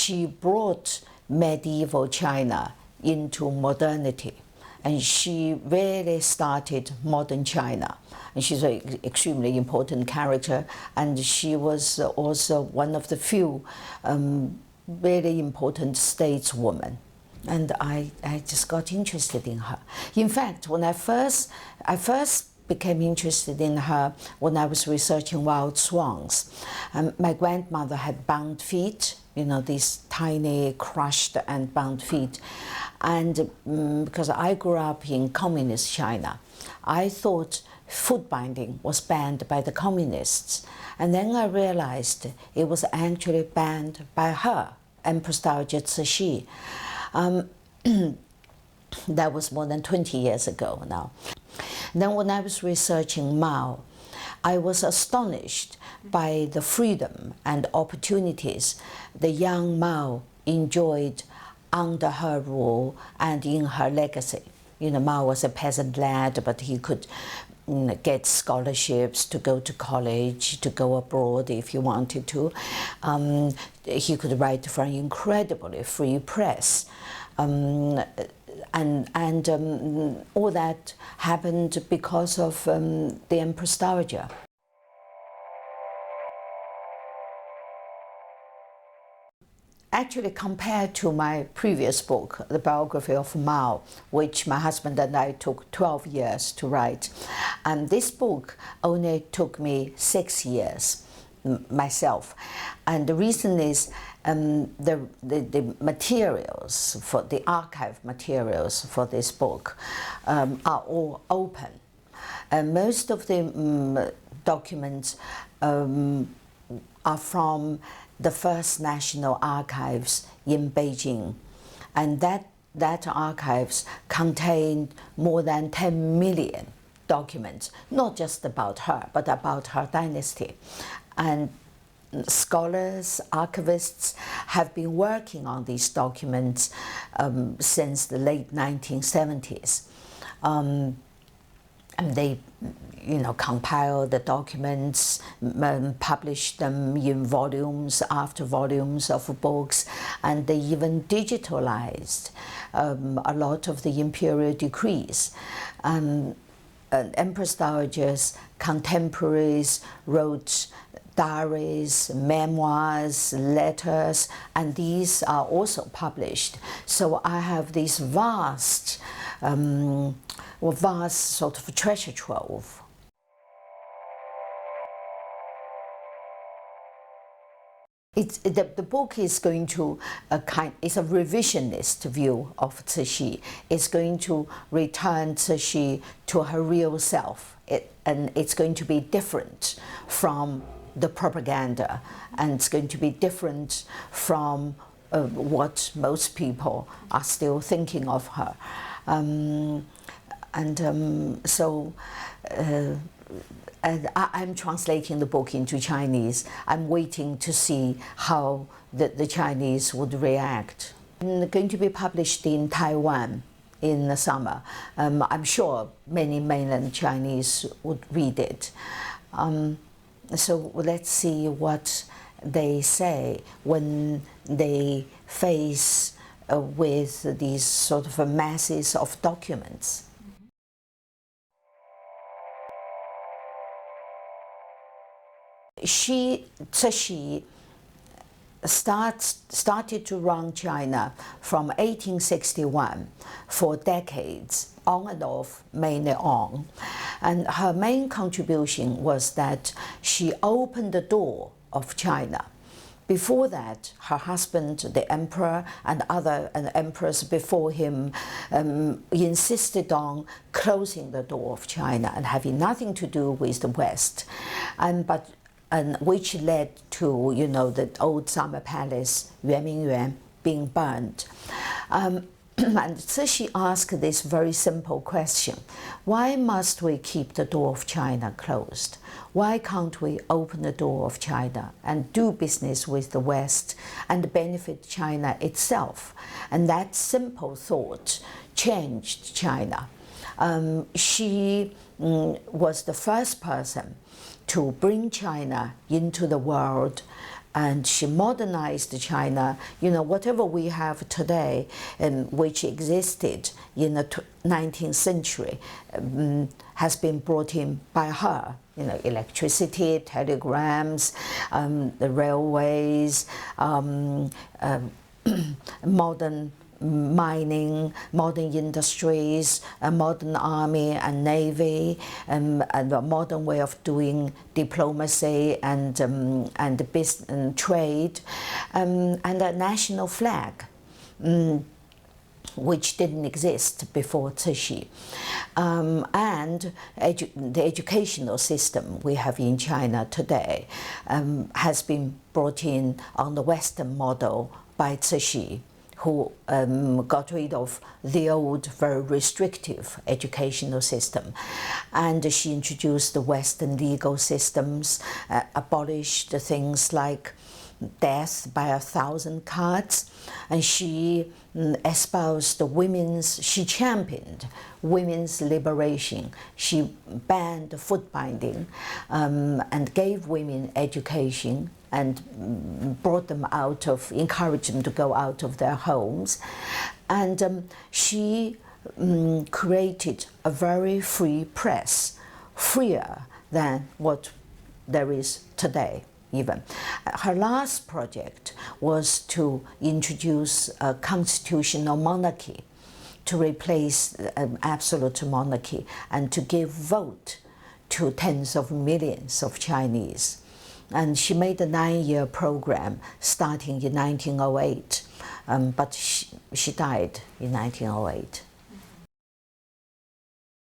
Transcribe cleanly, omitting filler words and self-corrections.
she brought medieval China into modernity, and she really started modern China. And she's an extremely important character, and she was also one of the few really important stateswomen. And I just got interested in her. In fact, when I first became interested in her when I was researching wild swans. My grandmother had bound feet, you know, these tiny crushed and bound feet. And because I grew up in communist China, I thought foot binding was banned by the communists. And then I realized it was actually banned by her, Empress Dowager Cixí. That was more than 20 years ago now. Then when I was researching Mao, I was astonished by the freedom and opportunities the young Mao enjoyed under her rule and in her legacy. You know, Mao was a peasant lad, but he could get scholarships to go to college, to go abroad if he wanted to. He could write for an incredibly free press. And all that happened because of the Empress Dowager. Actually, compared to my previous book, the biography of Mao, which my husband and I took 12 years to write, and this book only took me 6 years myself. And the reason is the materials, for the archive materials for this book are all open. Most of the documents are from the First National Archives in Beijing, and that archives contain more than 10 million documents, not just about her, but about her dynasty. And scholars, archivists have been working on these documents since the late 1970s. And they, you know, compiled the documents, published them in volumes after volumes of books, and they even digitalized a lot of the imperial decrees. Empress Dowager's contemporaries wrote diaries, memoirs, letters, and these are also published. So I have this vast sort of treasure trove. The book is going to it's a revisionist view of Cixí. It's going to return Cixí to her real self, and it's going to be different from the propaganda, and it's going to be different from what most people are still thinking of her. And I'm translating the book into Chinese. I'm waiting to see how the Chinese would react. It's going to be published in Taiwan in the summer. I'm sure many mainland Chinese would read it. So let's see what they say when they face with these sort of masses of documents. Cixí started to run China from 1861 for decades, on and off, mainly on. And her main contribution was that she opened the door of China. Before that, her husband, the emperor, and other emperors before him insisted on closing the door of China and having nothing to do with the West. And which led to, you know, the old summer palace, Yuanmingyuan, being burned. And Cixí asked this very simple question: why must we keep the door of China closed? Why can't we open the door of China and do business with the West and benefit China itself? And that simple thought changed China. She was the first person to bring China into the world and she modernized China. You know, whatever we have today, which existed in the 19th century, has been brought in by her. You know, electricity, telegrams, the railways, modern mining, modern industries, a modern army and navy, and a modern way of doing diplomacy and business and trade, and a national flag, which didn't exist before Cixí. And the educational system we have in China today has been brought in on the Western model by Cixí, who got rid of the old, very restrictive educational system. And she introduced the Western legal systems, abolished things like death by 1,000 cuts, and she espoused she championed women's liberation. She banned foot binding and gave women education and brought them encouraged them to go out of their homes. And she created a very free press, freer than what there is today even. Her last project was to introduce a constitutional monarchy, to replace absolute monarchy, and to give vote to tens of millions of Chinese. And she made a 9-year program starting in 1908, but she died in 1908.